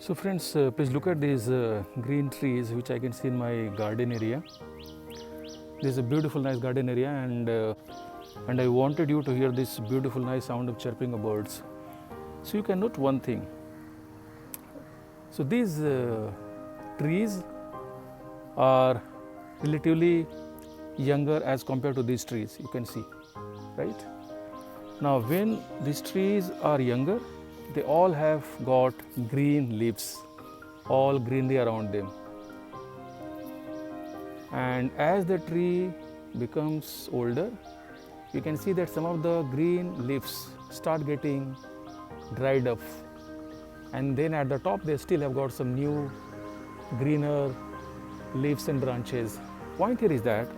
So friends, please look at these green trees which I can see in my garden area. This is a beautiful nice garden area, and I wanted you to hear this beautiful nice sound of chirping of birds. So you can note one thing. So these trees are relatively younger as compared to these trees, you can see, right? Now when these trees are younger, they all have got green leaves, all greenery around them. And as the tree becomes older, you can see that some of the green leaves start getting dried up, and then at the top they still have got some new greener leaves and branches. Point here is that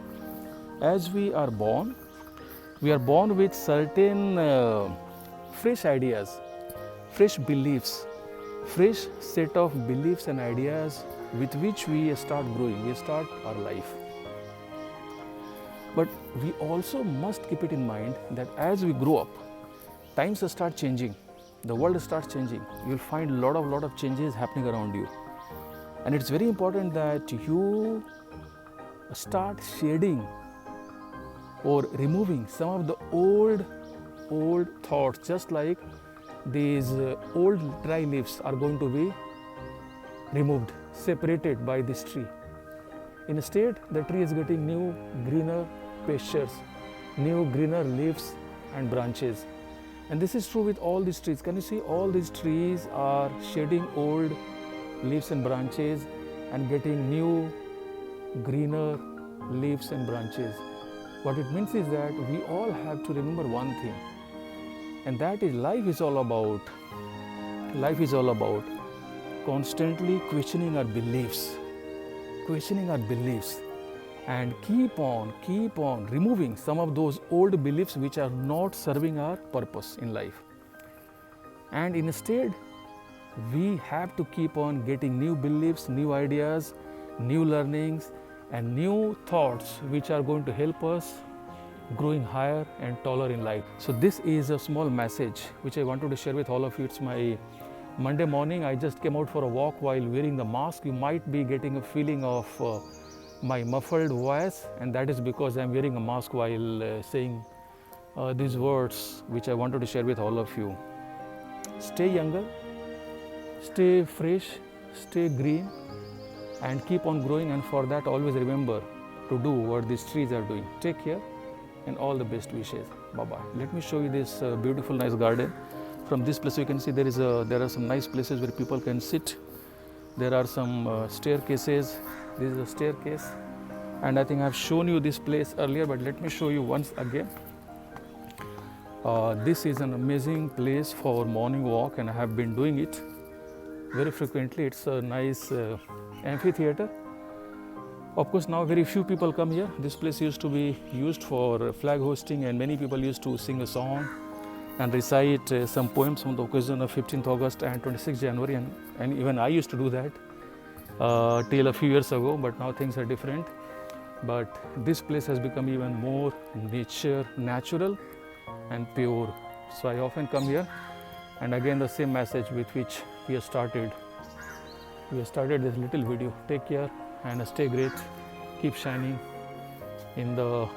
as we are born with certain fresh ideas, fresh beliefs, fresh set of beliefs and ideas with which we start growing, we start our life. But we also must keep it in mind that as we grow up, times start changing, the world starts changing. You'll find a lot of changes happening around you. And it's very important that you start shedding or removing some of the old thoughts, just like these old dry leaves are going to be removed, separated by this tree. Instead, the tree is getting new greener pastures, new greener leaves and branches. And this is true with all these trees. Can you see all these trees are shedding old leaves and branches and getting new greener leaves and branches. What it means is that we all have to remember one thing, and that is life is all about constantly questioning our beliefs, and keep on removing some of those old beliefs which are not serving our purpose in life. And instead, we have to keep on getting new beliefs, new ideas, new learnings, and new thoughts which are going to help us growing higher and taller in life. So this is a small message which I wanted to share with all of you. It's my Monday morning. I just came out for a walk while wearing the mask. You might be getting a feeling of my muffled voice, and that is because I'm wearing a mask while saying these words which I wanted to share with all of you. Stay younger, stay fresh, stay green, and keep on growing. And for that, always remember to do what these trees are doing. Take care and all the best wishes. Bye-bye. Let me show you this beautiful nice garden. From this place you can see there are some nice places where people can sit. There are some staircases. This is a staircase, and I think I've shown you this place earlier, but let me show you once again. This is an amazing place for morning walk, and I have been doing it very frequently. It's a nice amphitheater. Of course, now very few people come here. This place used to be used for flag hosting, and many people used to sing a song and recite some poems on the occasion of 15th August and 26th January, and even I used to do that till a few years ago, but now things are different. But this place has become even more natural and pure. So I often come here, and again the same message with which we have started this little video. Take care and stay great. Keep shining in the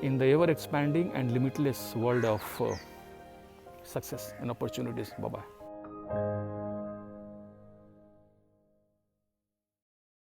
ever expanding and limitless world of success and opportunities. Bye bye.